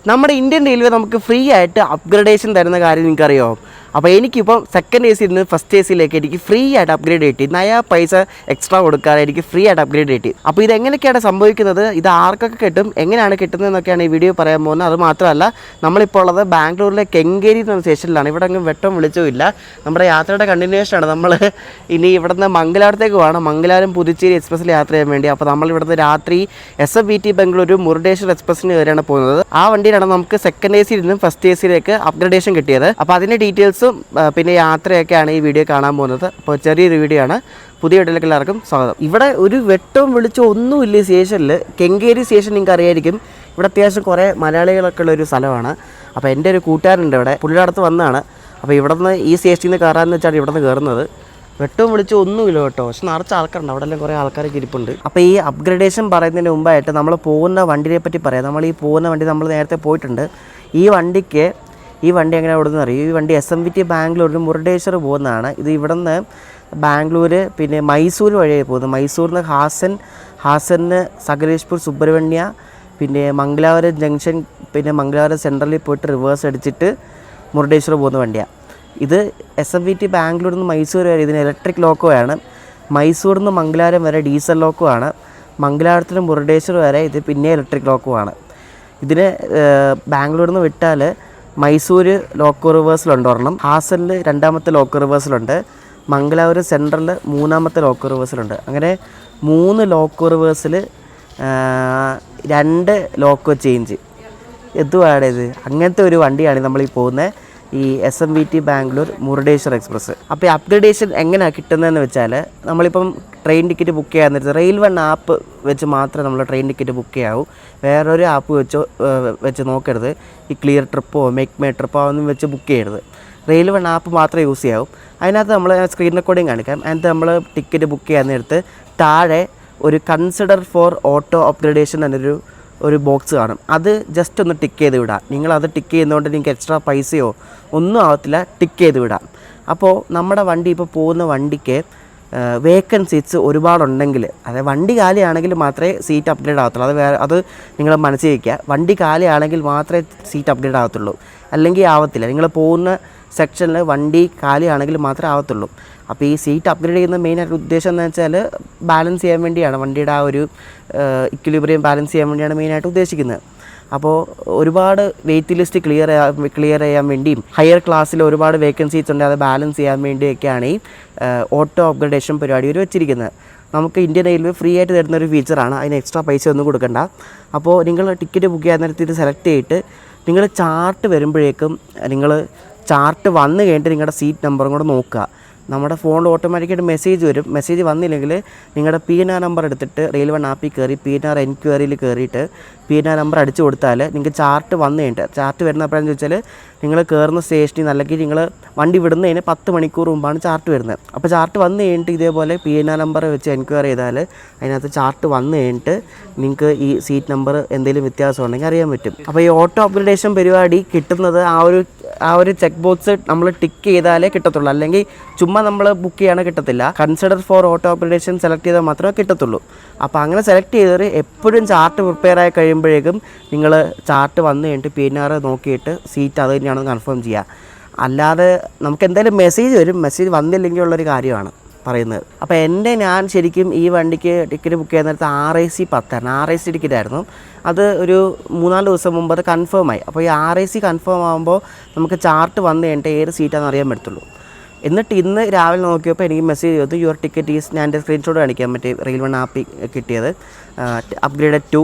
നമ്മുടെ Indian railway നമുക്ക് free ആയിട്ട് അപ്ഗ്രഡേഷൻ തരുന്ന കാര്യം നിങ്ങൾക്കറിയാമോ? അപ്പോൾ എനിക്കിപ്പോൾ സെക്കൻഡ് എ സിയിൽ നിന്ന് ഫസ്റ്റ് എ സിയിലേക്ക് എനിക്ക് ഫ്രീ ആയിട്ട് അപ്ഗ്രേഡ് കിട്ടി. നയാ പൈസ എക്സ്ട്രാ കൊടുക്കാതെ എനിക്ക് ഫ്രീ ആയിട്ട് അപ്ഗ്രേഡ് കിട്ടി. അപ്പോൾ ഇതെങ്ങനെയൊക്കെയാണ് സംഭവിക്കുന്നത്, ഇത് ആർക്കൊക്കെ കിട്ടും, എങ്ങനെയാണ് കിട്ടുന്നതെന്നൊക്കെയാണ് ഈ വീഡിയോ പറയാൻ പോകുന്നത്. അത് മാത്രമല്ല, നമ്മളിപ്പോൾ ഉള്ളത് ബാംഗ്ലൂരിലെ കെങ്കേരി എന്ന സ്റ്റേഷനിലാണ്. ഇവിടെ അങ്ങ് വെട്ടം വിളിച്ചുമില്ല. നമ്മുടെ യാത്രയുടെ കണ്ടിന്യൂഷനാണ്. നമ്മൾ ഇനി ഇവിടുന്ന് മംഗലാപുരത്തേക്ക് പോകണം. മംഗലാപുരം പുതുച്ചേരി എക്സ്പ്രസ്സിൽ യാത്ര ചെയ്യാൻ വേണ്ടി. അപ്പോൾ നമ്മൾ ഇവിടുന്ന് രാത്രി SFVT ബംഗളൂരു മുരുടേശ്വർ എക്സ്പ്രസ്സിന് കയറിയാണ് പോകുന്നത്. ആ വണ്ടിയിലാണ് നമുക്ക് സെക്കൻഡ് എ സിയിൽ നിന്നും ഫസ്റ്റ് എ സിയിലേക്ക് അപ്ഗ്രഡേഷൻ കിട്ടിയത്. അപ്പോൾ അതിൻ്റെ ഡീറ്റെയിൽസും പിന്നെ യാത്രയൊക്കെയാണ് ഈ വീഡിയോ കാണാൻ പോകുന്നത്. അപ്പോൾ ചെറിയൊരു വീഡിയോ ആണ്. പുതിയ വീഡിയോയിലേക്ക് എല്ലാവർക്കും സ്വാഗതം. ഇവിടെ ഒരു വെട്ടവും വിളിച്ചോ ഒന്നുമില്ല ഈ സ്റ്റേഷനിൽ. കെങ്കേരി സ്റ്റേഷൻ നിങ്ങൾക്ക് അറിയായിരിക്കും. ഇവിടെ അത്യാവശ്യം കുറേ മലയാളികളൊക്കെ ഉള്ളൊരു സ്ഥലമാണ്. അപ്പോൾ എൻ്റെ ഒരു കൂട്ടുകാരുണ്ട് ഇവിടെ, പുള്ളിയുടെ അടുത്ത് വന്നതാണ്. അപ്പോൾ ഇവിടെ നിന്ന് ഈ സ്റ്റേഷനിൽ നിന്ന് കയറാമെന്ന് വെച്ചാൽ ഇവിടെ നിന്ന് കയറുന്നത്. വെട്ടവും വിളിച്ചോ ഒന്നുമില്ല കേട്ടോ, പക്ഷെ നിറച്ച് ആൾക്കാരുണ്ട്. അവിടെ എല്ലാം കുറേ ആൾക്കാരൊക്കെ ഇരിപ്പുണ്ട്. അപ്പോൾ ഈ അപ്ഗ്രഡേഷൻ പറയുന്നതിന് മുമ്പായിട്ട് നമ്മൾ പോകുന്ന വണ്ടിയെ പറ്റി പറയാം. നമ്മൾ ഈ പോകുന്ന വണ്ടി നമ്മൾ നേരത്തെ പോയിട്ടുണ്ട്. ഈ വണ്ടി എങ്ങനെ ഓടുന്നത് അറിയും? ഈ വണ്ടി SMVT ബാംഗ്ലൂരിൽ മുരുടേശ്വർ പോകുന്നതാണ്. ഇത് ഇവിടെ നിന്ന് ബാംഗ്ലൂർ പിന്നെ മൈസൂർ വഴിയായി പോകുന്നത്. മൈസൂരിൽ നിന്ന് ഹാസന് സകലേഷ്പൂർ സുബ്രഹ്മണ്യ പിന്നെ മംഗലാപുരം ജംഗ്ഷൻ പിന്നെ മംഗലാപുരം സെൻട്രലിൽ പോയിട്ട് റിവേഴ്സ് അടിച്ചിട്ട് മുരുടേശ്വർ പോകുന്ന വണ്ടിയാണ്. ഇത് SMVT ബാംഗ്ലൂരിൽ നിന്ന് മൈസൂർ വരെ ഇതിന് ഇലക്ട്രിക് ലോക്കോയാണ്. മൈസൂരിൽ നിന്ന് മംഗലാപുരം വരെ ഡീസൽ ലോക്കോയാണ്. മംഗലാപുരത്തിന് മുരുടേശ്വർ വരെ ഇത് പിന്നെ ഇലക്ട്രിക് ലോക്കോയാണ്. ഇതിന് ബാംഗ്ലൂരിൽ നിന്ന് വിട്ടാൽ മൈസൂർ ലോക്കോ റിവേഴ്സിലുണ്ട് ഒരെണ്ണം, ഹാസനിൽ രണ്ടാമത്തെ ലോക്കോ റിവേഴ്സിലുണ്ട്, മംഗലാപുരം സെൻട്രലിൽ മൂന്നാമത്തെ ലോക്കോ റിവേഴ്സിലുണ്ട്. അങ്ങനെ 3 ലോക്കോ റിവേഴ്സിൽ 2 ലോക്കോ ചേഞ്ച്. എന്തുവാണ് ഇത്? അങ്ങനത്തെ ഒരു വണ്ടിയാണ് നമ്മൾ ഈ പോകുന്നത്, ഈ SMVT ബാംഗ്ലൂർ മുരുടേശ്വർ എക്സ്പ്രസ്. അപ്പോൾ ഈ അപ്ഗ്രഡേഷൻ എങ്ങനെയാണ് കിട്ടുന്നതെന്ന് വെച്ചാൽ, നമ്മളിപ്പം ട്രെയിൻ ടിക്കറ്റ് ബുക്ക് ചെയ്യാൻ നേരത്തെ റെയിൽ വൺ ആപ്പ് വെച്ച് മാത്രമേ നമ്മൾ ട്രെയിൻ ടിക്കറ്റ് ബുക്ക് ചെയ്യാവൂ. വേറൊരു ആപ്പ് വെച്ച് നോക്കരുത്. ഈ ക്ലിയർ ട്രിപ്പോ മേക്ക് മൈ ട്രിപ്പോ ഒന്നും വെച്ച് ബുക്ക് ചെയ്യരുത്. റെയിൽ വൺ ആപ്പ് മാത്രമേ യൂസ് ചെയ്യാവൂ. അതിനകത്ത് നമ്മൾ സ്ക്രീൻ റെക്കോർഡിങ് കാണിക്കാം. അതിനകത്ത് നമ്മൾ ടിക്കറ്റ് ബുക്ക് ചെയ്യാൻ നേരത്ത് താഴെ ഒരു കൺസിഡർ ഫോർ ഓട്ടോ അപ്ഗ്രഡേഷൻ എന്നൊരു ബോക്സ് കാണും. അത് ജസ്റ്റ് ഒന്ന് ടിക്ക് ചെയ്ത് വിടാം. നിങ്ങളത് ടിക്ക് ചെയ്യുന്നതുകൊണ്ട് നിങ്ങൾക്ക് എക്സ്ട്രാ പൈസയോ ഒന്നും ആവത്തില്ല, ടിക്ക് ചെയ്ത് വിടാം. അപ്പോൾ നമ്മുടെ വണ്ടി ഇപ്പോൾ പോകുന്ന വണ്ടിക്ക് വേക്കൻ സീറ്റ്സ് ഒരുപാടുണ്ടെങ്കിൽ, അതായത് വണ്ടി കാലിയാണെങ്കിൽ മാത്രമേ സീറ്റ് അപ്ഗ്രേഡ് ആകത്തുള്ളൂ. അത് നിങ്ങൾ മനസ്സിൽ വയ്ക്കുക. വണ്ടി കാലിയാണെങ്കിൽ മാത്രമേ സീറ്റ് അപ്ഗ്രേഡ് ആകത്തുള്ളൂ, അല്ലെങ്കിൽ ആവത്തില്ല. നിങ്ങൾ പോകുന്ന സെക്ഷനിൽ വണ്ടി കാലിയാണെങ്കിൽ മാത്രമേ ആവത്തുള്ളൂ. അപ്പോൾ ഈ സീറ്റ് അപ്ഗ്രേഡ് ചെയ്യുന്ന മെയിനായിട്ട് ഉദ്ദേശം എന്ന് വെച്ചാൽ ബാലൻസ് ചെയ്യാൻ വേണ്ടിയാണ്. വണ്ടിയുടെ ആ ഒരു ഇക്വിലിബ്രിയം ബാലൻസ് ചെയ്യാൻ വേണ്ടിയാണ് മെയിനായിട്ട് ഉദ്ദേശിക്കുന്നത്. അപ്പോൾ ഒരുപാട് വെയിറ്റ് ലിസ്റ്റ് ക്ലിയർ ചെയ്യാൻ വേണ്ടിയും ഹയർ ക്ലാസ്സിൽ ഒരുപാട് വേക്കൻസീസ് ഉണ്ട്, അത് ബാലൻസ് ചെയ്യാൻ വേണ്ടിയൊക്കെയാണ് ഈ ഓട്ടോ അപ്ഗ്രഡേഷൻ പരിപാടി ഒരു വെച്ചിരിക്കുന്നത്. നമുക്ക് ഇന്ത്യൻ റെയിൽവേ ഫ്രീ ആയിട്ട് തരുന്നൊരു ഫീച്ചറാണ്. അതിന് എക്സ്ട്രാ പൈസ ഒന്നും കൊടുക്കണ്ട. അപ്പോൾ നിങ്ങൾ ടിക്കറ്റ് ബുക്ക് ചെയ്യാൻ നേരത്തെ ഇത് സെലക്ട് ചെയ്തിട്ട് നിങ്ങൾ ചാർട്ട് വരുമ്പോഴേക്കും നിങ്ങൾ ചാർട്ട് വന്നു കഴിഞ്ഞിട്ട് നിങ്ങളുടെ സീറ്റ് നമ്പറും കൂടെ നോക്കുക. നമ്മുടെ ഫോണിൽ ഓട്ടോമാറ്റിക്കായിട്ട് മെസ്സേജ് വരും. മെസ്സേജ് വന്നില്ലെങ്കിൽ നിങ്ങളുടെ PNR നമ്പർ എടുത്തിട്ട് റെയിൽ വൺ ആപ്പിൽ കയറി PNR എൻക്വയറിയിൽ കയറിയിട്ട് PNR നമ്പർ അടിച്ചു കൊടുത്താൽ നിങ്ങൾക്ക് ചാർട്ട് വന്നു കഴിഞ്ഞിട്ട്, ചാർട്ട് വരുന്നപ്പോഴെന്ന് ചോദിച്ചാൽ നിങ്ങൾ കയറുന്ന സ്റ്റേഷനിൽ നിന്ന് അല്ലെങ്കിൽ നിങ്ങൾ വണ്ടി വിടുന്നതിന് 10 മണിക്കൂർ മുമ്പാണ് ചാർട്ട് വരുന്നത്. അപ്പോൾ ചാർട്ട് വന്നു കഴിഞ്ഞിട്ട് ഇതേപോലെ PNR നമ്പർ വെച്ച് എൻക്വയറി ചെയ്താൽ അതിനകത്ത് ചാർട്ട് വന്നു കഴിഞ്ഞിട്ട് നിങ്ങൾക്ക് ഈ സീറ്റ് നമ്പർ എന്തെങ്കിലും വ്യത്യാസം ഉണ്ടെങ്കിൽ അറിയാൻ പറ്റും. അപ്പോൾ ഈ ഓട്ടോ അപ്ഗ്രഡേഷൻ പരിപാടി കിട്ടുന്നത് ആ ഒരു ചെക്ക് ബോക്സ് നമ്മൾ ടിക്ക് ചെയ്താലേ കിട്ടത്തുള്ളൂ. അല്ലെങ്കിൽ ചുമ്മാ നമ്മൾ ബുക്ക് ചെയ്യണ കിട്ടത്തില്ല. Consider four auto upgradation select ചെയ്താൽ മാത്രമേ കിട്ടത്തുള്ളൂ. അപ്പോൾ അങ്ങനെ സെലക്ട് ചെയ്തവർ എപ്പോഴും ചാർട്ട് പ്രിപ്പയർ ആയി കഴിയുമ്പോഴേക്കും നിങ്ങൾ ചാർട്ട് വന്നു കഴിഞ്ഞിട്ട് PNR നോക്കിയിട്ട് സീറ്റ് അത് തന്നെയാണെന്ന് കൺഫേം ചെയ്യുക. അല്ലാതെ നമുക്ക് എന്തായാലും മെസ്സേജ് വരും. മെസ്സേജ് വന്നില്ലെങ്കിൽ ഉള്ളൊരു കാര്യമാണ് പറയുന്നത്. അപ്പോൾ ഞാൻ ശരിക്കും ഈ വണ്ടിക്ക് ടിക്കറ്റ് ബുക്ക് ചെയ്യാൻ നേരത്തെ RAC 10 RAC ടിക്കറ്റായിരുന്നു. അത് ഒരു 3-4 ദിവസം മുമ്പ് അത് കൺഫേം ആയി. അപ്പോൾ ഈ RAC കൺഫേം ആകുമ്പോൾ നമുക്ക് ചാർട്ട് വന്നു കഴിഞ്ഞിട്ട് ഏത് സീറ്റാണെന്ന് അറിയാൻ പറ്റത്തുള്ളൂ. എന്നിട്ട് ഇന്ന് രാവിലെ നോക്കിയപ്പോൾ എനിക്ക് മെസ്സേജ് ചെയ്തു യുവർ ടിക്കറ്റ് ഈസ്, ഞാൻ എൻ്റെ സ്ക്രീൻഷോട്ട് കാണിക്കാൻ പറ്റി റെയിൽ വൺ ആപ്പിൽ കിട്ടിയത്, upgraded to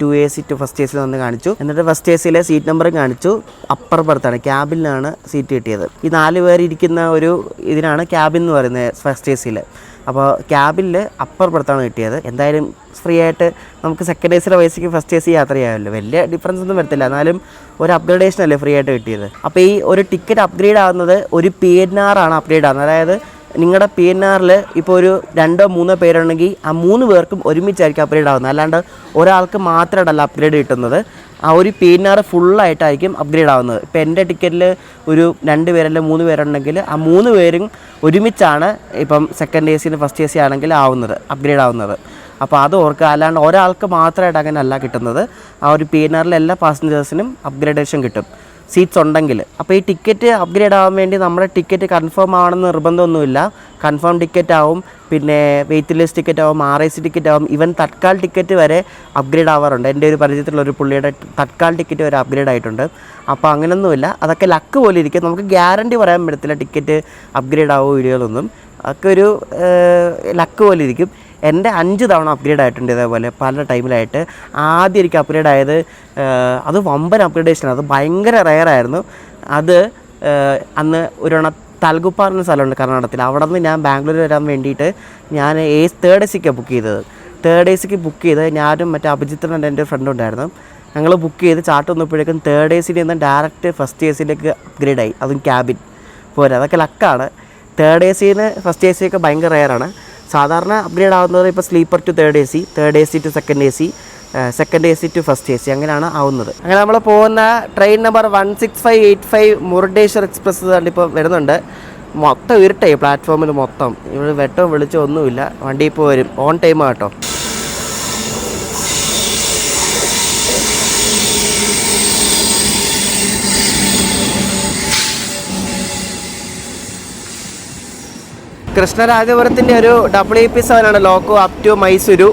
2AC to first AC വന്ന് കാണിച്ചു. എന്നിട്ട് ഫസ്റ്റ് ACയിലെ സീറ്റ് നമ്പറും കാണിച്ചു. അപ്പർ ബർത്താണ്, ക്യാബിനാണ് സീറ്റ് കിട്ടിയത്. ഈ 4 പേർ ഇരിക്കുന്ന ഒരു ഇതിനാണ് ക്യാബിൻ എന്ന് പറയുന്നത് ഫസ്റ്റ് ACയിൽ. അപ്പോൾ ക്യാബിനിൽ അപ്പർ ബർത്താണ് കിട്ടിയത്. എന്തായാലും ഫ്രീ ആയിട്ട് നമുക്ക് സെക്കൻഡ് ACയിലെ പൈസയ്ക്ക് ഫസ്റ്റ് AC യാത്ര ചെയ്യാമല്ലോ. വലിയ ഡിഫറൻസ് ഒന്നും വരത്തില്ല, എന്നാലും ഒരു അപ്ഗ്രഡേഷൻ അല്ലേ ഫ്രീ ആയിട്ട് കിട്ടിയത്. അപ്പോൾ ഈ ഒരു ടിക്കറ്റ് അപ്ഗ്രേഡ് ആകുന്നത് ഒരു PNR ആണ് അപ്ഗ്രേഡ് ആകുന്നത്. അതായത് നിങ്ങളുടെ PNRൽ ഇപ്പോൾ ഒരു 2-3 പേരുണ്ടെങ്കിൽ ആ 3 പേർക്കും ഒരുമിച്ചായിരിക്കും അപ്ഗ്രേഡ് ആകുന്നത്. അല്ലാണ്ട് ഒരാൾക്ക് മാത്രമല്ല അപ്ഗ്രേഡ് കിട്ടുന്നത്. ആ ഒരു PNR ഫുള്ളായിട്ടായിരിക്കും അപ്ഗ്രേഡ് ആവുന്നത്. ഇപ്പോൾ എൻ്റെ ടിക്കറ്റിൽ ഒരു 2 പേരല്ല 3 പേരുണ്ടെങ്കിൽ ആ 3 പേരും ഒരുമിച്ചാണ് ഇപ്പം സെക്കൻഡ് AC ഫസ്റ്റ് AC ആണെങ്കിൽ ആവുന്നത്, അപ്ഗ്രേഡ് ആവുന്നത്. അപ്പോൾ അത് ഓർക്കുക. അല്ലാണ്ട് ഒരാൾക്ക് മാത്രമായിട്ട് അങ്ങനെ അല്ല കിട്ടുന്നത്. ആ ഒരു PNRലെ എല്ലാ പാസഞ്ചേഴ്സിനും അപ്ഗ്രേഡേഷൻ കിട്ടും സീറ്റ്സ് ഉണ്ടെങ്കിൽ. അപ്പോൾ ഈ ടിക്കറ്റ് അപ്ഗ്രേഡ് ആവാൻ വേണ്ടി നമ്മുടെ ടിക്കറ്റ് കൺഫേം ആവണമെന്ന് നിർബന്ധമൊന്നുമില്ല. കൺഫേം ടിക്കറ്റ് ആവും, പിന്നെ വെയിറ്റ് ലിസ്റ്റ് ടിക്കറ്റ് ആവും, RIC ടിക്കറ്റ് ആവും, ഈവൻ തത്കാൽ ടിക്കറ്റ് വരെ അപ്ഗ്രേഡ് ആവാറുണ്ട്. എൻ്റെ ഒരു പരിചയത്തിലുള്ള ഒരു പുള്ളിയുടെ തത്കാൽ ടിക്കറ്റ് വരെ അപ്ഗ്രേഡ് ആയിട്ടുണ്ട്. അപ്പോൾ അങ്ങനെയൊന്നുമില്ല, അതൊക്കെ ലക്ക് പോലെ ഇരിക്കും. നമുക്ക് ഗ്യാരണ്ടി പറയാൻ പറ്റത്തില്ല ടിക്കറ്റ് അപ്ഗ്രേഡ് ആവുമോ വീഡിയോകളൊന്നും. അതൊക്കെ ഒരു ലക്ക് പോലെ ഇരിക്കും. എൻ്റെ 5 തവണ അപ്ഗ്രേഡ് ആയിട്ടുണ്ട് ഇതേപോലെ പല ടൈമിലായിട്ട്. ആദ്യം എനിക്ക് അപ്ഗ്രേഡ് ആയത് അത് വമ്പൻ അപ്ഗ്രേഡേഷനാണ്, അത് ഭയങ്കര റെയറായിരുന്നു. അത് അന്ന് തൽഗുപ്പ എന്ന സ്ഥലമുണ്ട് കർണാടകത്തിൽ. അവിടെ നിന്ന് ഞാൻ ബാംഗ്ലൂർ വരാൻ വേണ്ടിയിട്ട് ഞാൻ തേർഡ് AC ബുക്ക് ചെയ്തത്. തേർഡ് AC ബുക്ക് ചെയ്ത് ഞാനും മറ്റേ അഭിജിത്ത് എൻ്റെ ഫ്രണ്ട് ഉണ്ടായിരുന്നു. ഞങ്ങൾ ബുക്ക് ചെയ്ത് ചാർട്ട് വന്നപ്പോഴേക്കും തേർഡ് AC നിന്ന് ഡയറക്റ്റ് ഫസ്റ്റ് AC അപ്ഗ്രേഡ് ആയി, അതും ക്യാബിൻ പോരാ. അതൊക്കെ ലക്കാണ്. തേർഡ് ACന്ന് ഫസ്റ്റ് AC ഒക്കെ ഭയങ്കര റെയറാണ്. സാധാരണ അപ്ഗ്രേഡ് ആവുന്നത് ഇപ്പോൾ sleeper to third AC, third AC to second AC, second AC to first AC, അങ്ങനെയാണ് ആവുന്നത്. അങ്ങനെ നമ്മൾ പോകുന്ന ട്രെയിൻ നമ്പർ 16585 മുരുഡേശ്വർ എക്സ്പ്രസ് ഇപ്പോൾ വരുന്നുണ്ട്. മൊത്തം ഇരുട്ടായി പ്ലാറ്റ്ഫോമിൽ മൊത്തം. ഇവിടെ വെട്ടവും വെളിച്ചവും ഒന്നുമില്ല. വണ്ടി ഇപ്പോൾ വരും, ഓൺ ടൈം കേട്ടോ. കൃഷ്ണരാജപുരത്തിൻ്റെ ഒരു WP7 loco up to Mysuru.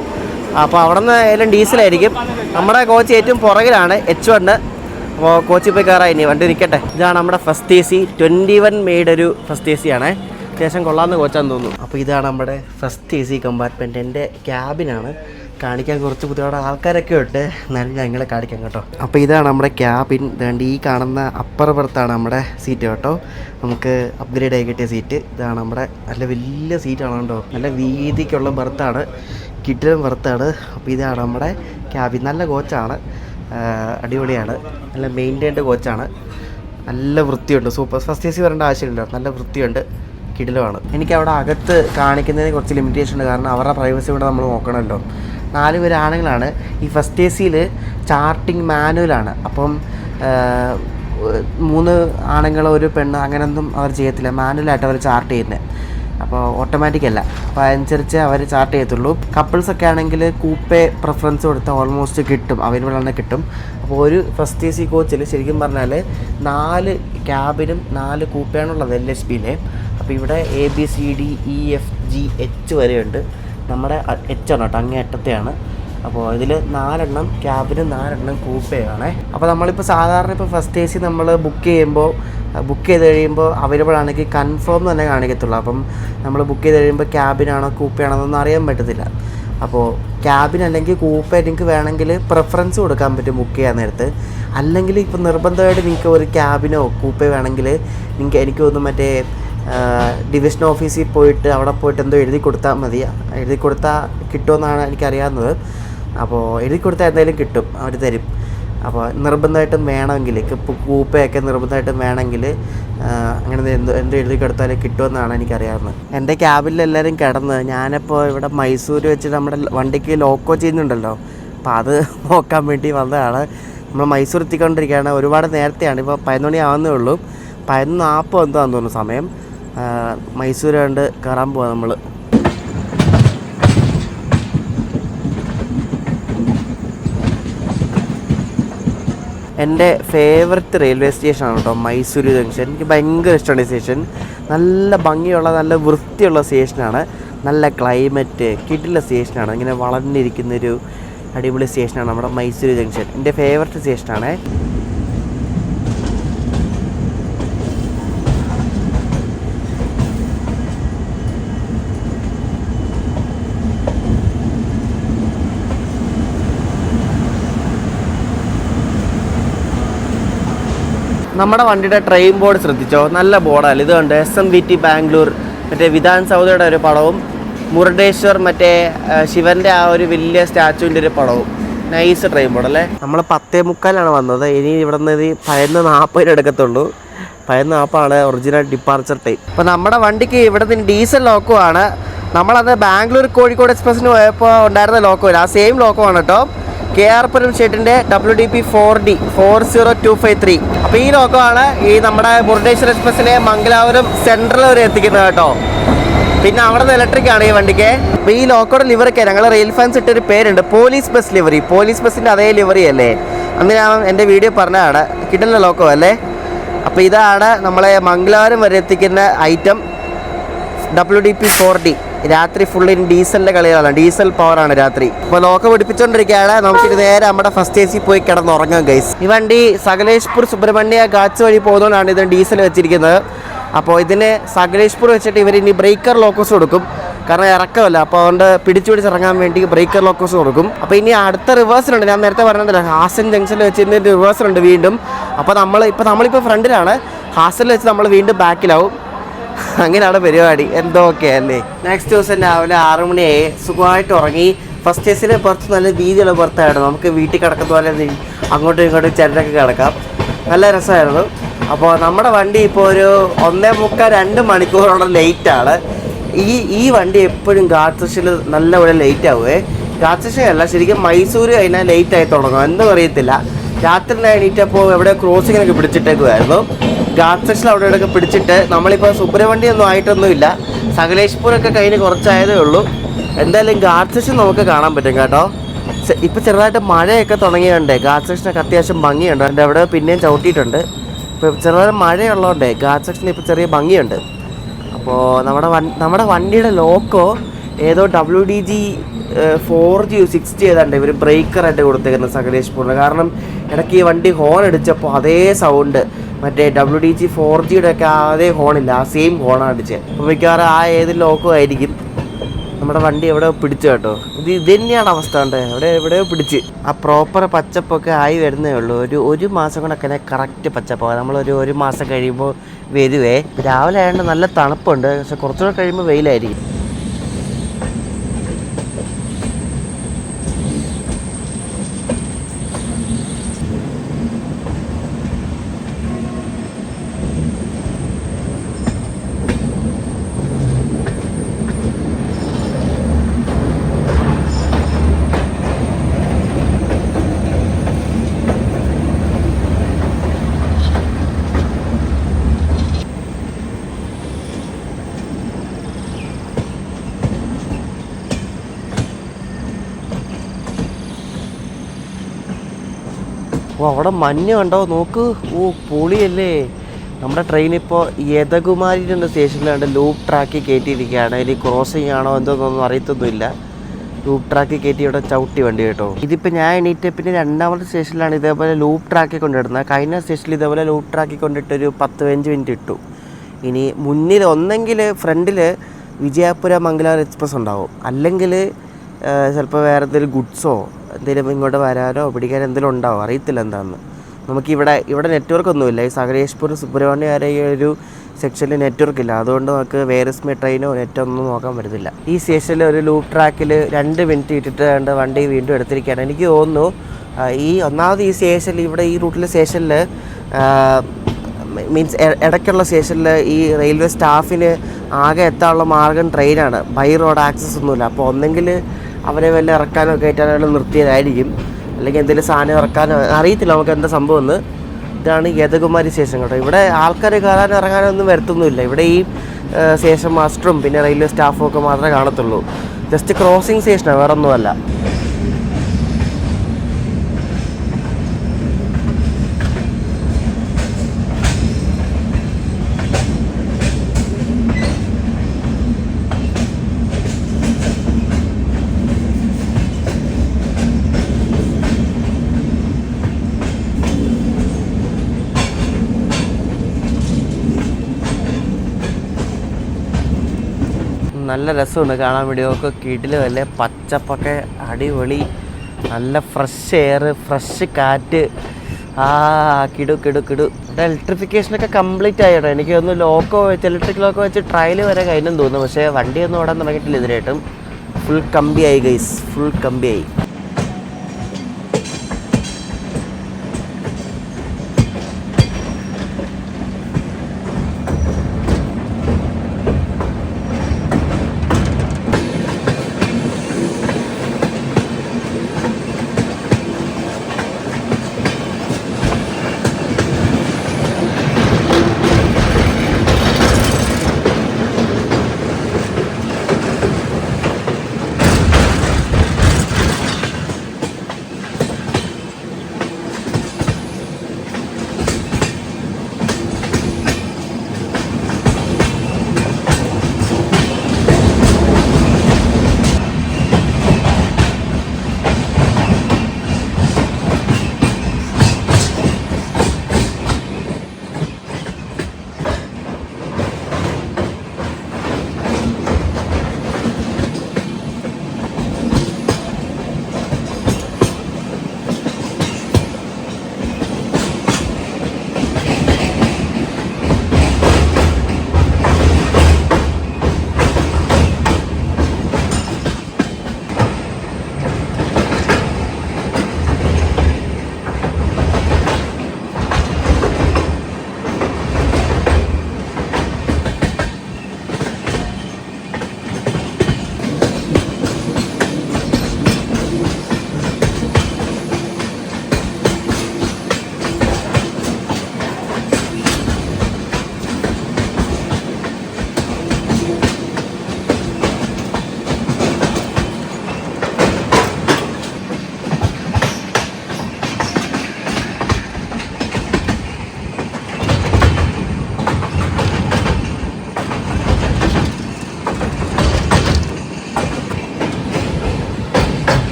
അപ്പോൾ അവിടെ നിന്ന് എല്ലാം ഡീസലായിരിക്കും. നമ്മുടെ കോച്ച് ഏറ്റവും പുറകിലാണ് H1. അപ്പോൾ കോച്ചിൽ പോയി കയറാൻ ഇനി വണ്ടി നിൽക്കട്ടെ. ഇതാണ് നമ്മുടെ ഫസ്റ്റ് AC, 21 മെയ്ഡ് ഒരു ഫസ്റ്റ് AC ആണ്. അത്യാവശ്യം കൊള്ളാമെന്ന് കോച്ചാന്ന് തോന്നുന്നു. അപ്പോൾ ഇതാണ് നമ്മുടെ ഫസ്റ്റ് AC കമ്പാർട്ട്മെൻറ്റ്. എൻ്റെ ക്യാബിനാണ്. കാണിക്കാൻ കുറച്ച് ബുദ്ധിമുട്ട് ആൾക്കാരൊക്കെ ഉണ്ട്, എന്നാലും ഞങ്ങളെ കാണിക്കാം കേട്ടോ. അപ്പോൾ ഇതാണ് നമ്മുടെ ക്യാബിൻ. ഇതുകൊണ്ട് ഈ കാണുന്ന അപ്പർ ബർത്താണ് നമ്മുടെ സീറ്റ് കേട്ടോ. നമുക്ക് അപ്ഗ്രേഡ് ആയി കിട്ടിയ സീറ്റ് ഇതാണ്. നമ്മുടെ നല്ല വലിയ സീറ്റാണ് കേട്ടോ, നല്ല വീതിക്കുള്ള ബർത്താണ്, കിടിലൻ ബർത്താണ്. അപ്പോൾ ഇതാണ് നമ്മുടെ ക്യാബിൻ. നല്ല കോച്ചാണ്, അടിപൊളിയാണ്, നല്ല മെയിൻറ്റൈൻഡ് കോച്ചാണ്, നല്ല വൃത്തിയുണ്ട്. സൂപ്പർ. ഫസ്റ്റ് AC വരേണ്ട ആവശ്യമില്ല, നല്ല വൃത്തിയുണ്ട്, കിടിലമാണ്. എനിക്ക് അവിടെ അകത്ത് കാണിക്കുന്നതിന് കുറച്ച് ലിമിറ്റേഷൻ ഉണ്ട്, കാരണം അവരുടെ പ്രൈവസി കൂടെ നമ്മൾ നോക്കണമല്ലോ. 4 പേര് ആണുങ്ങളാണ്. ഈ ഫസ്റ്റ് ACയിൽ ചാർട്ടിങ് മാനുവലാണ്. അപ്പം 3 ആണുങ്ങൾ 1 പെണ്ണ് അങ്ങനെയൊന്നും അവർ ചെയ്യത്തില്ല, മാനുവലായിട്ട് അവർ ചാർട്ട് ചെയ്യുന്നത്. അപ്പോൾ ഓട്ടോമാറ്റിക് അല്ല, അപ്പോൾ അതനുസരിച്ച് അവർ ചാർട്ട് ചെയ്യത്തുള്ളൂ. കപ്പിൾസൊക്കെ ആണെങ്കിൽ കൂപ്പേ പ്രിഫറൻസ് കൊടുത്താൽ ഓൾമോസ്റ്റ് കിട്ടും, അവൈലബിൾ ആണ്, കിട്ടും. അപ്പോൾ ഒരു ഫസ്റ്റ് AC കോച്ചിൽ ശരിക്കും പറഞ്ഞാൽ 4 ക്യാബിനും 4 കൂപ്പയാണുള്ളത് LHBയിലെ. അപ്പോൾ ഇവിടെ ABCDEFGH വരെയുണ്ട്. നമ്മുടെ H ആണ് കേട്ടോ, അങ്ങേ അറ്റത്തെയാണ്. അപ്പോൾ ഇതിൽ 4 എണ്ണം ക്യാബിനും 4 എണ്ണം കൂപ്പയാണ്. അപ്പോൾ നമ്മളിപ്പോൾ സാധാരണ ഇപ്പോൾ ഫസ്റ്റ് AC നമ്മൾ ബുക്ക് ചെയ്ത് കഴിയുമ്പോൾ അവൈലബിൾ ആണെങ്കിൽ കൺഫേം തന്നെ കാണിക്കത്തുള്ളൂ. അപ്പം നമ്മൾ ബുക്ക് ചെയ്ത് കഴിയുമ്പോൾ ക്യാബിനാണോ കൂപ്പയാണോ എന്നൊന്നും അറിയാൻ പറ്റത്തില്ല. അപ്പോൾ ക്യാബിൻ അല്ലെങ്കിൽ കൂപ്പ നിങ്ങൾക്ക് വേണമെങ്കിൽ പ്രിഫറൻസ് കൊടുക്കാൻ പറ്റും ബുക്ക് ചെയ്യാൻ നേരത്ത്. അല്ലെങ്കിൽ ഇപ്പോൾ നിർബന്ധമായിട്ട് നിങ്ങൾക്ക് ഒരു ക്യാബിനോ കൂപ്പയോ വേണമെങ്കിൽ എനിക്ക് തോന്നുന്നു മറ്റേ ഡിവിഷൻ ഓഫീസിൽ പോയിട്ട് അവിടെ പോയിട്ട് എന്തോ എഴുതി കൊടുത്താൽ മതി. എഴുതി കൊടുത്താൽ കിട്ടുമെന്നാണ് എനിക്കറിയാവുന്നത്. അപ്പോൾ എഴുതി കൊടുത്താൽ എന്തായാലും കിട്ടും, അവർ തരും. അപ്പോൾ നിർബന്ധമായിട്ടും വേണമെങ്കിൽ കൂപ്പയൊക്കെ നിർബന്ധമായിട്ടും വേണമെങ്കിൽ അങ്ങനെ എന്തോ എഴുതി കൊടുത്താൽ കിട്ടുമെന്നാണ് എനിക്കറിയാവുന്നത്. എൻ്റെ ക്യാബിൽ എല്ലാവരും കിടന്ന് ഞാനിപ്പോൾ ഇവിടെ മൈസൂർ വെച്ച് നമ്മുടെ വണ്ടിക്ക് ലോക്കോ ചെയ്യുന്നുണ്ടല്ലോ, അപ്പോൾ അത് നോക്കാൻ വേണ്ടി വന്നതാണ്. നമ്മൾ മൈസൂർ എത്തിക്കൊണ്ടിരിക്കുകയാണ്. ഒരുപാട് നേരത്തെയാണ്, ഇപ്പോൾ 11 മണി ആവുന്നേ ഉള്ളൂ. 11:40 എന്താണെന്ന് തോന്നുന്നു സമയം. മൈസൂർ കണ്ട് കയറാൻ പോവാം നമ്മൾ. എൻ്റെ ഫേവററ്റ് റെയിൽവേ സ്റ്റേഷനാണ് കേട്ടോ മൈസൂർ ജംഗ്ഷൻ. എനിക്ക് ഭയങ്കര ഇഷ്ടമാണ് ഈ സ്റ്റേഷൻ. നല്ല ഭംഗിയുള്ള നല്ല വൃത്തിയുള്ള സ്റ്റേഷനാണ്, നല്ല ക്ലൈമറ്റ്, കിടില സ്റ്റേഷനാണ്. ഇങ്ങനെ വളർന്നിരിക്കുന്നൊരു അടിപൊളി സ്റ്റേഷനാണ് നമ്മുടെ മൈസൂർ ജംഗ്ഷൻ. എൻ്റെ ഫേവററ്റ് സ്റ്റേഷനാണ്. നമ്മുടെ വണ്ടിയുടെ ട്രെയിൻ ബോർഡ് ശ്രദ്ധിച്ചോ, നല്ല ബോർഡാണ്. ഇത് കണ്ട് SMVT ബാംഗ്ലൂർ, മറ്റേ വിധാൻ സൗദയുടെ ഒരു പടവും മുരുഡേശ്വർ മറ്റേ ശിവൻ്റെ ആ ഒരു വലിയ സ്റ്റാച്ചുവിൻ്റെ ഒരു പടവും. നൈസ് ട്രെയിൻ ബോർഡ് അല്ലേ. നമ്മൾ 10:45 വന്നത്. ഇനി ഇവിടെ നിന്ന് 11:40 എടുക്കത്തുള്ളൂ. 11:40 ഒറിജിനൽ ഡിപ്പാർച്ചർ ടൈം. അപ്പോൾ നമ്മുടെ വണ്ടിക്ക് ഇവിടെ നിന്ന് ഡീസൽ ലോക്കമാണ്. നമ്മളത് ബാംഗ്ലൂർ കോഴിക്കോട് എക്സ്പ്രസ്സിന് പോയപ്പോൾ ഉണ്ടായിരുന്ന ലോക്കോ ഇല്ല, ആ സെയിം ലോക്കോ ആണ് കേട്ടോ. KR പുരം ഷെഡിൻ്റെ WDP 4D 40253. അപ്പോൾ ഈ ലോക്കമാണ് ഈ നമ്മുടെ മുരുഡേശ്വർ എക്സ്പ്രസ്സിനെ മംഗലാപുരം സെൻട്രൽ വരെ എത്തിക്കുന്നത് കേട്ടോ. പിന്നെ അവിടെ നിന്ന് ഇലക്ട്രിക് ആണ് ഈ വണ്ടിക്ക്. അപ്പോൾ ഈ ലോക്കോയുടെ ലിവറിക്ക് ഞങ്ങൾ റെയിൽ ഫാൻസ് ഇട്ടൊരു പേരുണ്ട്, പോലീസ് ബസ് ലിവറി. പോലീസ് ബസ്സിൻ്റെ അതേ ലിവറി അല്ലേ, അന്ന് ഞാൻ എൻ്റെ വീഡിയോ പറഞ്ഞതാണ്. കിട്ടുന്ന ലോക്കോ അല്ലേ. അപ്പോൾ ഇതാണ് നമ്മളെ മംഗലാപുരം വരെ എത്തിക്കുന്ന ഐറ്റം WDP 4D. രാത്രി ഫുള്ള് ഡീസലിൻ്റെ കളികളാണ്, ഡീസൽ പവറാണ് രാത്രി. അപ്പോൾ ലോക്കോ പിടിപ്പിച്ചുകൊണ്ടിരിക്കുകയാണ്. നമുക്കിത് നേരെ നമ്മുടെ ഫസ്റ്റ് AC പോയി കിടന്നുറങ്ങാം ഗൈസ്. ഈ വണ്ടി സകലേഷ്പൂർ സുബ്രഹ്മണ്യ ഘാറ്റ്സ് വഴി പോകുന്നതുകൊണ്ടാണ് ഇത് ഡീസൽ വെച്ചിരിക്കുന്നത്. അപ്പോൾ ഇതിന് സകലേഷ്പൂർ വെച്ചിട്ട് ഇവർ ഇനി ബ്രേക്കർ ലോക്കോസ് കൊടുക്കും, കാരണം ഇറക്കമല്ല. അപ്പോൾ അതുകൊണ്ട് പിടിച്ചിറങ്ങാൻ വേണ്ടി ബ്രേക്കർ ലോക്കോസ് കൊടുക്കും. അപ്പോൾ ഇനി അടുത്ത റിവേഴ്സിലുണ്ട്, ഞാൻ നേരത്തെ പറഞ്ഞില്ല, ഹാസൻ ജംഗ്ഷനിൽ വെച്ച് ഇന്ന് റിവേഴ്സിലുണ്ട് വീണ്ടും. അപ്പോൾ നമ്മളിപ്പോൾ ഫ്രണ്ടിലാണ്, ഹാസനിൽ വെച്ച് നമ്മൾ വീണ്ടും ബാക്കിലാവും. അങ്ങനെയാണ് പരിപാടി. എന്തൊക്കെ അല്ലേ. നെക്സ്റ്റ് ദിവസം രാവിലെ 6 മണിയായി, സുഖമായിട്ട് ഉറങ്ങി. ഫസ്റ്റ് AC പുറത്ത് നല്ല വീതിയുള്ള പുറത്തായിരുന്നു, നമുക്ക് വീട്ടിൽ കിടക്കുന്ന പോലെ അങ്ങോട്ടും ഇങ്ങോട്ടും ചിരട്ടൊക്കെ കിടക്കാം. നല്ല രസമായിരുന്നു. അപ്പോൾ നമ്മുടെ വണ്ടി ഇപ്പോൾ ഒരു 1.25-2 മണിക്കൂറോളം ലേറ്റാണ്. ഈ വണ്ടി എപ്പോഴും ഘാട്ട് സെക്ഷനിൽ നല്ലപോലെ ലേറ്റ് ആവുമേ. ഘാട്ട് സെക്ഷൻ അല്ല, ശരിക്കും മൈസൂർ കഴിഞ്ഞാൽ ലേറ്റായി തുടങ്ങും, എന്തും അറിയത്തില്ല. രാത്രി എണീറ്റപ്പോൾ എവിടെ ക്രോസിങ്ങിനൊക്കെ പിടിച്ചിട്ടേക്കുമായിരുന്നു. ഘാട്ട് സെക്ഷൻ അവിടെ ഇവിടെയൊക്കെ പിടിച്ചിട്ട് നമ്മളിപ്പോൾ സുബ്രഹ്മണ്യൊന്നും ആയിട്ടൊന്നുമില്ല, സകലേഷ്പൂരൊക്കെ കഴിഞ്ഞ് കുറച്ചായതേ ഉള്ളൂ. എന്തായാലും ഘാട്ട് സെക്ഷൻ നമുക്ക് കാണാൻ പറ്റും കേട്ടോ. ഇപ്പോൾ ചെറുതായിട്ട് മഴയൊക്കെ തുടങ്ങിയുണ്ട്, ഘാട്ട് സെക്ഷനൊക്കെ അത്യാവശ്യം ഭംഗിയുണ്ട്. എൻ്റെ അവിടെ പിന്നെയും ചവിട്ടിയിട്ടുണ്ട്. ഇപ്പോൾ ചെറുതായിട്ട് മഴയുള്ളതുകൊണ്ട് ഘാട്ട് സെക്ഷന് ഇപ്പോൾ ചെറിയ ഭംഗിയുണ്ട്. അപ്പോൾ നമ്മുടെ വണ്ടിയുടെ ലോക്കോ ഏതോ WDG 4G 6G ഏതാണ്ട് ഇവർ ബ്രേക്കറായിട്ട് കൊടുത്തേക്കുന്നത് സകലേഷ്പൂരിന്. കാരണം ഇടയ്ക്ക് ഈ വണ്ടി ഹോൺ അടിച്ചപ്പോൾ അതേ സൗണ്ട് മറ്റേ WDG 4Gയുടെ ഒക്കെ അതേ ഹോണില്ല, ആ സെയിം ഹോണാണ് അടിച്ചത്. അപ്പോൾ മിക്കവാറും ആ ഏത് ലോക്കോ ആയിരിക്കും. നമ്മുടെ വണ്ടി എവിടെ പിടിച്ചു കേട്ടോ. ഇത് തന്നെയാണ് അവസ്ഥ, ഉണ്ട് എവിടെയോ പിടിച്ച്. ആ പ്രോപ്പർ പച്ചപ്പൊക്കെ ആയി വരുന്നേ ഉള്ളൂ. ഒരു മാസം കൊണ്ടൊക്കെ കറക്റ്റ് പച്ചപ്പാണ്. ഒരു മാസം കഴിയുമ്പോൾ വരുവേ. രാവിലെ ആയതുകൊണ്ട് നല്ല തണുപ്പുണ്ട്, പക്ഷെ കുറച്ചുകൂടെ കഴിയുമ്പോൾ വെയിലായിരിക്കും. ഓ അവിടെ മഞ്ഞ് കണ്ടോ, നോക്ക്. ഓ പൊളിയല്ലേ. നമ്മുടെ ട്രെയിൻ ഇപ്പോൾ യദകുമാരി എന്ന സ്റ്റേഷനിലാണ്ട് ലൂപ്പ് ട്രാക്കിൽ കയറ്റിയിരിക്കുകയാണ്. ഇനി ക്രോസിങ് ആണോ എന്തോന്നൊന്നും അറിയത്തൊന്നുമില്ല. ലൂപ്പ് ട്രാക്കിൽ കയറ്റി ഇവിടെ ചവിട്ടി വണ്ടി കേട്ടോ. ഇതിപ്പോൾ ഞാൻ എണീറ്റ് പിന്നെ 2ാമത്തെ സ്റ്റേഷനിലാണ് ഇതേപോലെ ലൂപ്പ് ട്രാക്കിൽ കൊണ്ടിടുന്നത്. കഴിഞ്ഞ സ്റ്റേഷനിൽ ഇതേപോലെ ലൂപ്പ് ട്രാക്കിൽ കൊണ്ടിട്ടൊരു 10-15 മിനിറ്റ് ഇട്ടു. ഇനി മുന്നിൽ ഒന്നെങ്കിൽ ഫ്രണ്ടിൽ വിജയപുര മംഗലാപുരം എക്സ്പ്രസ് ഉണ്ടാവും, അല്ലെങ്കിൽ ചിലപ്പോൾ വേറെ എന്തെങ്കിലും ഗുഡ്സോ എന്തെങ്കിലും ഇങ്ങോട്ട് വരാനോ പിടിക്കാനോ എന്തെങ്കിലും ഉണ്ടാവും, അറിയത്തില്ല എന്താണെന്ന്. നമുക്കിവിടെ നെറ്റ്വർക്ക് ഒന്നുമില്ല. ഈ സകലേഷ്പൂർ സുബ്രഹ്മണ്യ വരെ ഈ ഒരു സെക്ഷനിൽ നെറ്റ്വർക്ക് ഇല്ല, അതുകൊണ്ട് നമുക്ക് വേറസ്മേ ട്രെയിനോ നെറ്റോ ഒന്നും നോക്കാൻ പറ്റത്തില്ല. ഈ സ്റ്റേഷനിൽ ഒരു ലൂപ്പ് ട്രാക്കിൽ 2 മിനിറ്റ് ഇട്ടിട്ട് വണ്ടി വീണ്ടും എടുത്തിരിക്കുകയാണ്. എനിക്ക് തോന്നുന്നു ഒന്നാമത് ഈ സ്റ്റേഷനിൽ ഇവിടെ ഈ റൂട്ടിലെ സ്റ്റേഷനിൽ മീൻസ് ഇടയ്ക്കുള്ള സ്റ്റേഷനിൽ ഈ റെയിൽവേ സ്റ്റാഫിന് ആകെ എത്താനുള്ള മാർഗം ട്രെയിനാണ്, ബൈ റോഡ് ആക്സസ് ഒന്നുമില്ല. അപ്പോൾ ഒന്നെങ്കിൽ അവരെ വല്ല ഇറക്കാനോ കയറ്റാനോ നിർത്തിയതായിരിക്കും, അല്ലെങ്കിൽ എന്തെങ്കിലും സാധനം ഇറക്കാനോ അറിയത്തില്ല നമുക്ക് എന്താ സംഭവം എന്ന്. ഇതാണ് യദകുമാരി സ്റ്റേഷൻ കേട്ടോ. ഇവിടെ ആൾക്കാർ കയറാനോ ഇറങ്ങാനോ ഒന്നും വരത്തൊന്നുമില്ല. ഇവിടെ ഈ സ്റ്റേഷൻ മാസ്റ്ററും പിന്നെ റെയിൽവേ സ്റ്റാഫും ഒക്കെ മാത്രമേ കാണത്തുള്ളൂ. ജസ്റ്റ് ക്രോസിങ് സ്റ്റേഷനാണ്, വേറെ ഒന്നുമല്ല. നല്ല രസമുണ്ട് കാണാൻ വേണ്ടി. ഒക്കെ കിടിലും അല്ലേ, പച്ചപ്പൊക്കെ അടിപൊളി, നല്ല ഫ്രഷ് എയർ, ഫ്രഷ് കാറ്റ്. കിടു ഇവിടെ ഇലക്ട്രിഫിക്കേഷനൊക്കെ കംപ്ലീറ്റ് ആയിട്ടോ. എനിക്ക് തോന്നുന്നു ലോക്കോ വെച്ച് ഇലക്ട്രിക് ലോക്കോ വെച്ച് ട്രയൽ വരെ കഴിഞ്ഞെന്ന് തോന്നുന്നു, പക്ഷേ വണ്ടിയൊന്നും ഓടാൻ തുടങ്ങിയിട്ടില്ല ഇതിനായിട്ടും. ഫുൾ കമ്പിയായി ഗൈസ്, ഫുൾ കമ്പിയായി.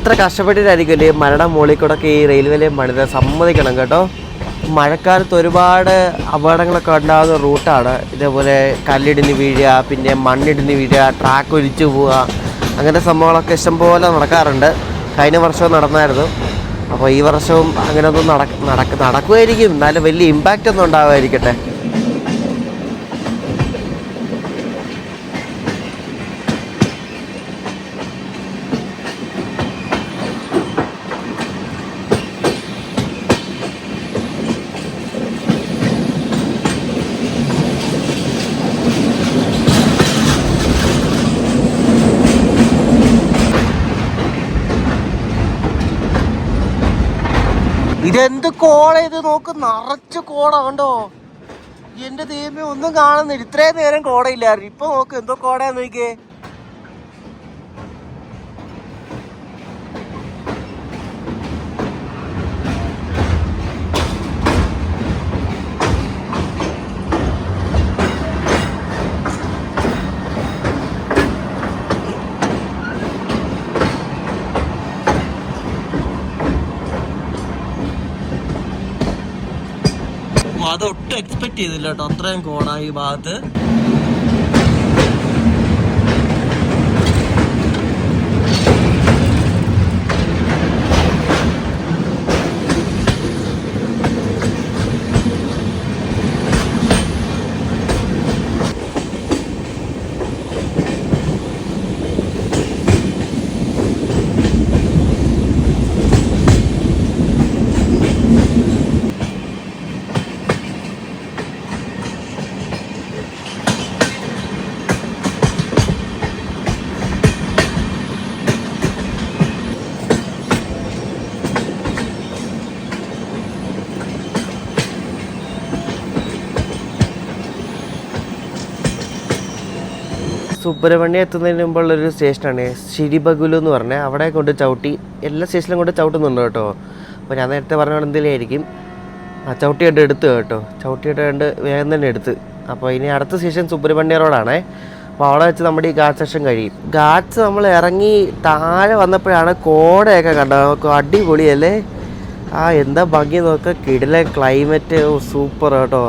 എത്ര കഷ്ടപ്പെട്ടിട്ടായിരിക്കുമല്ലേ മരയുടെ മുകളിൽ കൂടെ ഒക്കെ ഈ റെയിൽവേ ലൈൻ പണിത്, സമ്മതിക്കണം കേട്ടോ. മഴക്കാലത്ത് ഒരുപാട് അപകടങ്ങളൊക്കെ ഉണ്ടാകുന്ന റൂട്ടാണ്. ഇതേപോലെ കല്ലിടിഞ്ഞ് വീഴുക, പിന്നെ മണ്ണിടിഞ്ഞ് വീഴുക, ട്രാക്ക് ഒലിച്ചു പോവുക, അങ്ങനത്തെ സംഭവങ്ങളൊക്കെ ഇഷ്ടംപോലെ നടക്കാറുണ്ട്. കഴിഞ്ഞ വർഷവും നടന്നായിരുന്നു. അപ്പോൾ ഈ വർഷവും അങ്ങനെയൊന്നും നടക്കുമായിരിക്കും. എന്നാലും വലിയ ഇമ്പാക്റ്റ് ഒന്നും ഉണ്ടാകുമായിരിക്കട്ടെ. ഇതെന്ത് കോട ഇത്, നോക്ക്, നിറച്ച് കോട കണ്ടോ. എന്റെ ദൈവമേ, ഒന്നും കാണുന്നില്ല. ഇത്രയും നേരം കോടയില്ലായിരുന്നു, ഇപ്പൊ നോക്ക് എന്തോ കോടയാന്ന് നോക്കിയേ. അതൊട്ടും എക്സ്പെക്ട് ചെയ്തില്ല കേട്ടോ, അത്രയും കോട ഈ ഭാഗത്ത്. സുബ്രഹ്മണ്യം എത്തുന്നതിന് മുമ്പുള്ളൊരു സ്റ്റേഷനാണ് ശിരിബഗുലു എന്ന് പറഞ്ഞത്. അവിടെ കൊണ്ട് ചവിട്ടി, എല്ലാ സ്റ്റേഷനിലും കൊണ്ട് ചവിട്ടുന്നുണ്ട് കേട്ടോ. അപ്പോൾ ഞാൻ നേരത്തെ പറഞ്ഞ എന്തെങ്കിലും ആയിരിക്കും. ചവിട്ടി കണ്ട് എടുത്ത് കേട്ടോ, ചവിട്ടിയിട്ട് കണ്ട് വേഗം തന്നെ എടുത്ത്. അപ്പോൾ ഇനി അടുത്ത സ്റ്റേഷൻ സുബ്രഹ്മണ്യ റോഡാണേ. അപ്പോൾ അവിടെ വെച്ച് നമ്മുടെ ഈ ഘാട്ട് സെക്ഷൻ കഴിയും. ഘാട്ട്സ് നമ്മൾ ഇറങ്ങി താഴെ വന്നപ്പോഴാണ് കോടയൊക്കെ കണ്ടത്. അടിപൊളിയല്ലേ, എന്താ ഭംഗി നോക്കുക, കിടില ക്ലൈമറ്റ്, സൂപ്പർ കേട്ടോ.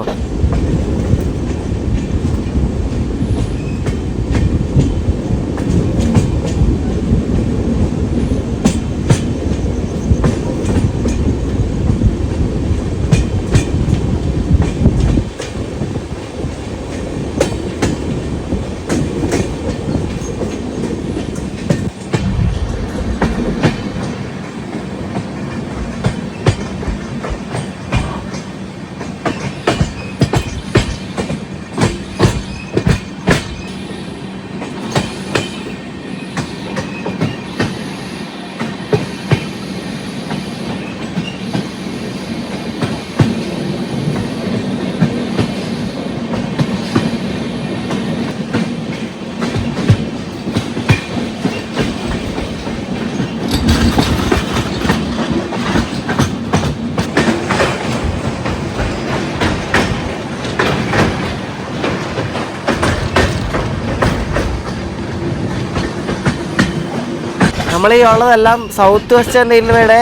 നമ്മൾ ഈ ഉള്ളതെല്ലാം സൗത്ത് വെസ്റ്റേൺ റെയിൽവേയുടെ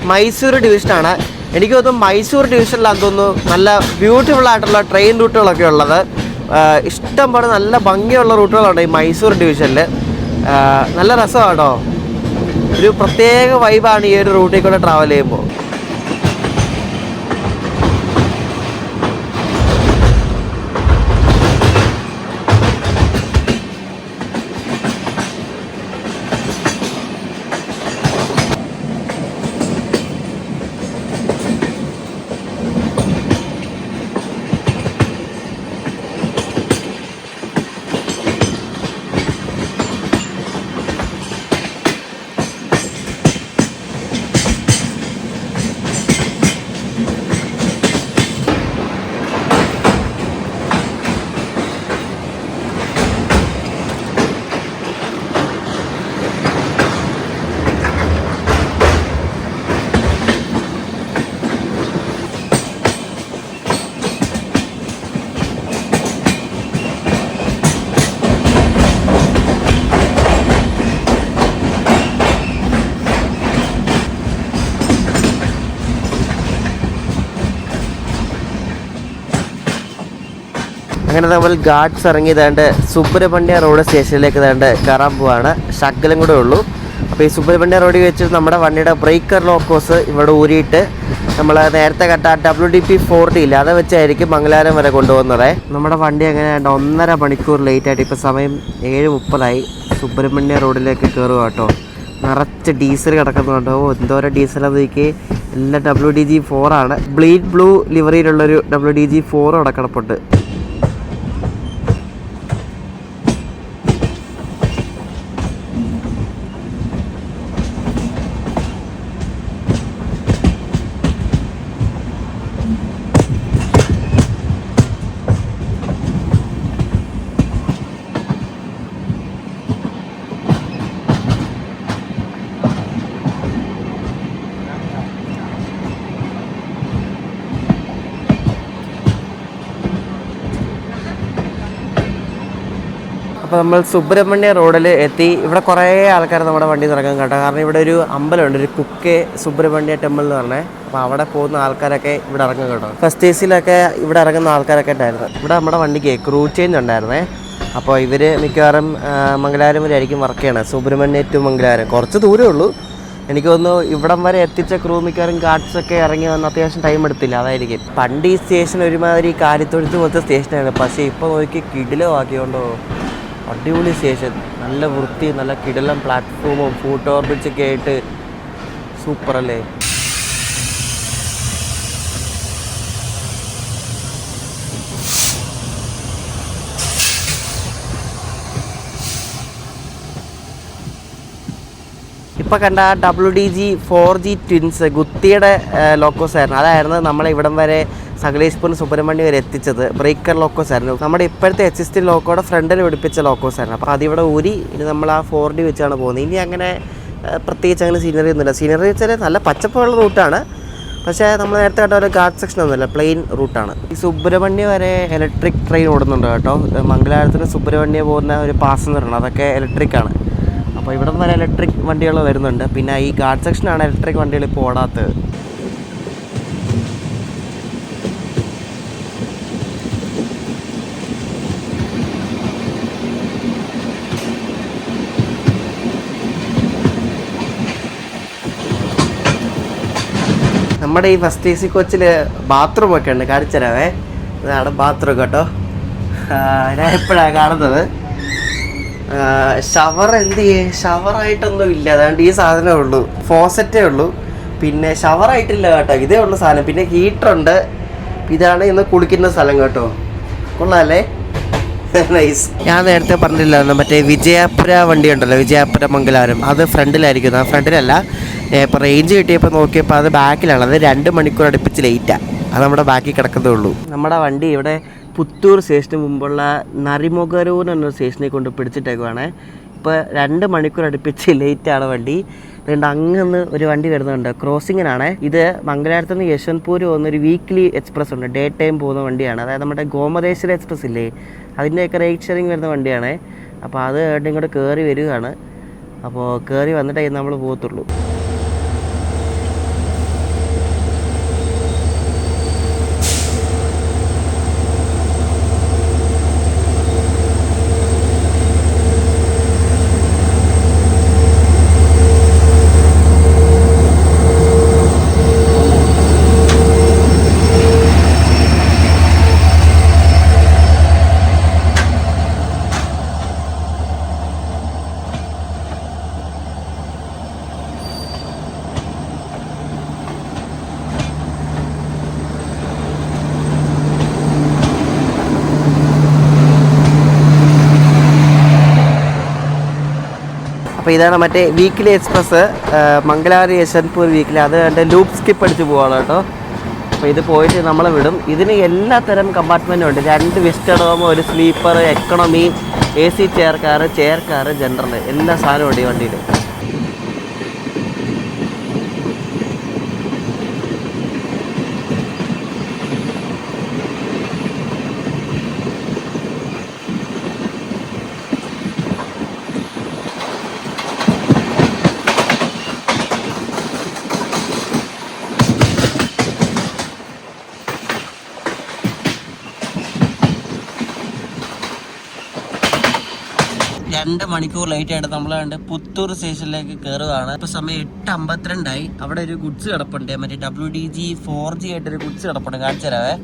മൈസൂർ ഡിവിഷനാണ്. എനിക്ക് തോന്നുന്നു മൈസൂർ ഡിവിഷനിലാണെന്ന് തോന്നുന്നു നല്ല ബ്യൂട്ടിഫുൾ ആയിട്ടുള്ള ട്രെയിൻ റൂട്ടുകളൊക്കെ ഉള്ളത്. ഇഷ്ടം പോലെ നല്ല ഭംഗിയുള്ള റൂട്ടുകളുണ്ട് ഈ മൈസൂർ ഡിവിഷനിൽ. നല്ല രസമാണ് കേട്ടോ, ഒരു പ്രത്യേക വൈബാണ് ഈ ഒരു റൂട്ടിൽ കൂടെ ട്രാവൽ ചെയ്യുമ്പോൾ. അങ്ങനെ നമ്മൾ ഗാർഡ്സ് ഇറങ്ങി ഇതാണ്ട് സുബ്രഹ്മണ്യ റോഡ് സ്റ്റേഷനിലേക്ക് ഇതാണ്ട് കയറാൻ പോവാണ്. ശകലം കൂടെ ഉള്ളൂ. അപ്പോൾ ഈ സുബ്രഹ്മണ്യ റോഡിൽ വെച്ച് നമ്മുടെ വണ്ടിയുടെ ബ്രേക്കർ ലോക്കോസ് ഇവിടെ ഊരിയിട്ട് നമ്മൾ നേരത്തെ കണ്ട WDP-40 ഇല്ല, അത് വെച്ചായിരിക്കും മംഗലാപുരം വരെ കൊണ്ടുപോകുന്നത്. നമ്മുടെ വണ്ടി അങ്ങനെ 1.5 മണിക്കൂർ ലേറ്റായിട്ട് ഇപ്പോൾ സമയം 7:30 സുബ്രഹ്മണ്യ റോഡിലേക്ക് കയറുക കേട്ടോ. നിറച്ച് ഡീസൽ കിടക്കുന്നുണ്ടോ, എന്തോരം ഡീസലാണെന്ന് നോക്കി. എല്ലാം WDG-4 ആണ്. ബ്ലീഡ് ബ്ലൂ ലിവറിയിലുള്ളൊരു WDG-4 അവിടെ കിടപ്പുണ്ട്. അപ്പോൾ നമ്മൾ സുബ്രഹ്മണ്യ റോഡിൽ എത്തി. ഇവിടെ കുറേ ആൾക്കാർ നമ്മുടെ വണ്ടി ഇറങ്ങാൻ കേട്ടോ. കാരണം ഇവിടെ ഒരു അമ്പലമുണ്ട്, ഒരു കുക്കെ സുബ്രഹ്മണ്യ ടെമ്പിൾ എന്ന് പറഞ്ഞത്. അപ്പോൾ അവിടെ പോകുന്ന ആൾക്കാരൊക്കെ ഇവിടെ ഇറങ്ങും കേട്ടോ. ഫസ്റ്റ് ഏസിലൊക്കെ ഇവിടെ ഇറങ്ങുന്ന ആൾക്കാരൊക്കെ ഉണ്ടായിരുന്നു. ഇവിടെ നമ്മുടെ വണ്ടിക്ക് ക്രൂ ചേഞ്ച് ഉണ്ടായിരുന്നേ. അപ്പോൾ ഇവർ മിക്കവാറും മംഗലാപുരം വരെ ആയിരിക്കും വർക്ക് ചെയ്യണത്. സുബ്രഹ്മണ്യ ടു മംഗലാപുരം കുറച്ച് ദൂരമേ ഉള്ളൂ. എനിക്ക് തോന്നുന്നു ഇവിടം വരെ എത്തിച്ച ക്രൂ മിക്കവാറും ഗാർഡ്സൊക്കെ ഇറങ്ങി വന്ന് അത്യാവശ്യം ടൈം എടുത്തില്ല, അതായിരിക്കും. പണ്ട് ഈ സ്റ്റേഷൻ ഒരുമാതിരി കാര്യത്തൊഴുത്ത് പോലത്തെ സ്റ്റേഷനാണ്. പക്ഷേ ഇപ്പോൾ നോക്കി കിടിലോ ആക്കിയോണ്ടോ, അടിപൊളി സ്റ്റേഷൻ. നല്ല വൃത്തി, നല്ല കിടിലം പ്ലാറ്റ്ഫോമും ഫുഡ് ഓവർബ്രിഡ്ജൊക്കെ ആയിട്ട് സൂപ്പറല്ലേ. ഇപ്പോൾ കണ്ട WDG-4G ട്വിൻസ് ഗുത്തിയുടെ ലോക്കോസ് ആയിരുന്നു. അതായിരുന്നു നമ്മളെ ഇവിടം വരെ സകലേഷ്പൂർ സുബ്രഹ്മണ്യം വരെ എത്തിച്ചത്. ബ്രേക്കർ ലോക്കോസ് ആയിരുന്നു. നമ്മുടെ ഇപ്പോഴത്തെ HST ലോക്കോയുടെ ഫ്രണ്ടിൽ പിടിപ്പിച്ച ലോക്കോസ് ആയിരുന്നു. അപ്പോൾ അതിവിടെ ഊരി ഇനി നമ്മൾ ആ 4D വെച്ചാണ് പോകുന്നത്. ഇനി അങ്ങനെ പ്രത്യേകിച്ച് അങ്ങനെ സീനറി ഒന്നുമില്ല. സീനറി വെച്ചാൽ നല്ല പച്ചപ്പുള്ള റൂട്ടാണ്. പക്ഷേ നമ്മൾ നേരത്തെ കേട്ട ഒരു ഗാർഡ് സെക്ഷൻ ഒന്നുമില്ല, പ്ലെയിൻ റൂട്ടാണ്. ഈ സുബ്രഹ്മണ്യം വരെ ഇലക്ട്രിക് ട്രെയിൻ ഓടുന്നുണ്ട് കേട്ടോ. മംഗലാപുരത്തിന് സുബ്രഹ്മണ്യം പോകുന്ന ഒരു പാസഞ്ചറുണ്ട്, അതൊക്കെ ഇലക്ട്രിക്കാണ്. അപ്പോൾ ഇവിടെ വരെ ഇലക്ട്രിക് വണ്ടികൾ വരുന്നുണ്ട്. പിന്നെ ഈ ഗാർഡ് സെക്ഷനാണ് ഇലക്ട്രിക് വണ്ടികൾ ഇപ്പോൾ ഓടാത്തത്. നമ്മുടെ ഈ ഫസ്റ്റ് AC കോച്ചിൽ ബാത്റൂമൊക്കെ ഉണ്ട്, കാണിച്ചുതരാവേ. ഇതാണ് ബാത്റൂം കേട്ടോ. ഞാൻ എപ്പോഴാണ് കാണുന്നത്. ഷവർ എന്ത് ചെയ്യേ, ഷവറായിട്ടൊന്നും ഇല്ല. അതുകൊണ്ട് ഈ സാധനമേ ഉള്ളൂ, ഫോസറ്റേ ഉള്ളൂ. പിന്നെ ഷവറായിട്ടില്ല കേട്ടോ, ഇതേ ഉള്ളൂ സാധനം. പിന്നെ ഹീറ്ററുണ്ട്. ഇതാണ് ഇന്ന് കുളിക്കുന്ന സ്ഥലം കേട്ടോ. കൊള്ളാമല്ലേ, നൈസ്. ഞാൻ നേരത്തെ പറഞ്ഞില്ലായിരുന്നു മറ്റേ വിജയപുര വണ്ടി ഉണ്ടല്ലോ, വിജയപുര മംഗലാപുരം, അത് ഫ്രണ്ടിലായിരിക്കും. ആ ഫ്രണ്ടിലല്ല, ഇപ്പോൾ റേഞ്ച് കിട്ടിയപ്പോൾ നോക്കിയപ്പോൾ അത് ബാക്കിലാണ്. അത് 2 മണിക്കൂർ അടുപ്പിച്ച് ലേറ്റാണ്. അത് നമ്മുടെ ബാക്കിൽ കിടക്കുന്നേ ഉള്ളൂ. നമ്മുടെ വണ്ടി ഇവിടെ പുത്തൂർ സ്റ്റേഷന് മുമ്പുള്ള നരിമുഖരൂർ എന്നൊരു സ്റ്റേഷനിൽ കൊണ്ട് പിടിച്ചിട്ടേക്കുവാണ്. ഇപ്പോൾ 2 മണിക്കൂർ അടുപ്പിച്ച് ലേറ്റാണ് വണ്ടി. അതുകൊണ്ട് അങ്ങ് ഒരു വണ്ടി വരുന്നുണ്ട്, ക്രോസിങ്ങിനാണ്. ഇത് മംഗലാപുരത്ത് നിന്ന് യശ്വന്ത്പൂർ പോകുന്നൊരു വീക്ക്ലി എക്സ്പ്രസ് ഉണ്ട്, ഡേ ടൈം പോകുന്ന വണ്ടിയാണ്. അതായത് നമ്മുടെ ഗോമതേശ്വര എക്സ്പ്രസ് ഇല്ലേ, അതിൻ്റെയൊക്കെ റേറ്റ് ഷെയറിങ് വരുന്ന വണ്ടിയാണ്. അപ്പോൾ അത് ഇങ്ങോട്ട് കയറി വരികയാണ്. അപ്പോൾ കയറി വന്നിട്ടേ നമ്മൾ പോകത്തുള്ളൂ. അപ്പോൾ ഇതാണ് മറ്റേ weekly express, Mangalapuram Yeshwantpur weekly. അത് കണ്ട് ലൂപ്പ് സ്കിപ്പ് അടിച്ച് പോവാണ് കേട്ടോ. അപ്പോൾ ഇത് പോയിട്ട് നമ്മളെ വിടും. ഇതിന് എല്ലാ തരം കമ്പാർട്ട്മെൻറ്റും ഉണ്ട്. 2 വിസിറ്റർ റൂം, ഒരു sleeper, economy, AC chair car, general, എല്ലാ സാധനവും ഉണ്ട് ഈ വണ്ടിയിൽ. 2 മണിക്കൂർ ലേറ്റ് ആയിട്ട് നമ്മൾ കണ്ട് പുത്തൂർ സ്റ്റേഷനിലേക്ക് കയറുകയാണ്. ഇപ്പോൾ സമയം 8:52 അവിടെ ഒരു ഗുഡ്സ് കിടപ്പുണ്ട്, മറ്റേ WDG 4G ആയിട്ടൊരു ഗുഡ്സ് കിടപ്പുണ്ട്, കാണിച്ചു തരാവേ.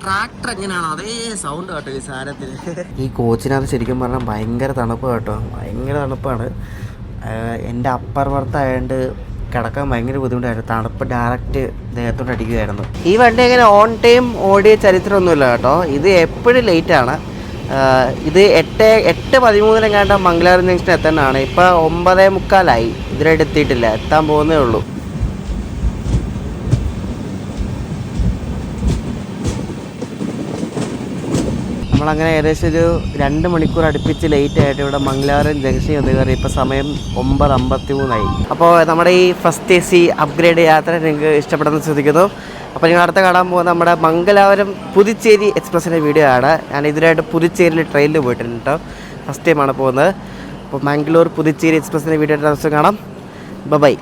ട്രാക്ടർ എങ്ങനെയാണോ അതേ സൗണ്ട് കേട്ടോ ഈ സാധനത്തിന്. ഈ കോച്ചിനകത്ത് ശരിക്കും പറഞ്ഞാൽ ഭയങ്കര തണുപ്പ് കേട്ടോ, ഭയങ്കര തണുപ്പാണ്. എൻ്റെ അപ്പർ ബർത്തായതുകൊണ്ട് കിടക്കാൻ ഭയങ്കര ബുദ്ധിമുട്ടായിരുന്നു, തണുപ്പ് ഡയറക്റ്റ് ദേഹത്തോട്ട് അടിക്കുമായിരുന്നു. ഈ വണ്ടി അങ്ങനെ ഓൺ ടൈം ഓടിയ ചരിത്രമൊന്നുമില്ല കേട്ടോ, ഇത് എപ്പോഴും ലേറ്റാണ്. ഇത് 8:13 മംഗലാപുരം ജംഗ്ഷൻ എത്താനാണ്. ഇപ്പോൾ 9:45 ഇതിനായിട്ട് എത്തിയിട്ടില്ല, എത്താൻ പോകുന്നേ ഉള്ളൂ. നമ്മളങ്ങനെ ഏകദേശം ഒരു 2 മണിക്കൂർ അടുപ്പിച്ച് ലേറ്റ് ആയിട്ട് ഇവിടെ മംഗലാപുരം ജംഗ്ഷനിൽ വന്ന് കയറി. ഇപ്പോൾ സമയം 9:53. അപ്പോൾ നമ്മുടെ ഈ ഫസ്റ്റ് AC അപ്ഗ്രേഡ് യാത്ര നിങ്ങൾക്ക് ഇഷ്ടപ്പെടുമെന്ന് ശ്രദ്ധിക്കുന്നു. അപ്പോൾ നിങ്ങൾ അടുത്ത കാണാൻ പോകുന്ന നമ്മുടെ മംഗലാപുരം പുതുച്ചേരി എക്സ്പ്രസിൻ്റെ വീഡിയോ ആണ്. ഞാൻ ഇതിനായിട്ട് പുതുച്ചേരിയിൽ ട്രെയിനിൽ പോയിട്ടുണ്ട് കേട്ടോ, ഫസ്റ്റ് ടൈമാണ് പോകുന്നത്. അപ്പോൾ മംഗളൂർ പുതുച്ചേരി എക്സ്പ്രസിൻ്റെ വീഡിയോ ദിവസം കാണാം. ബൈ.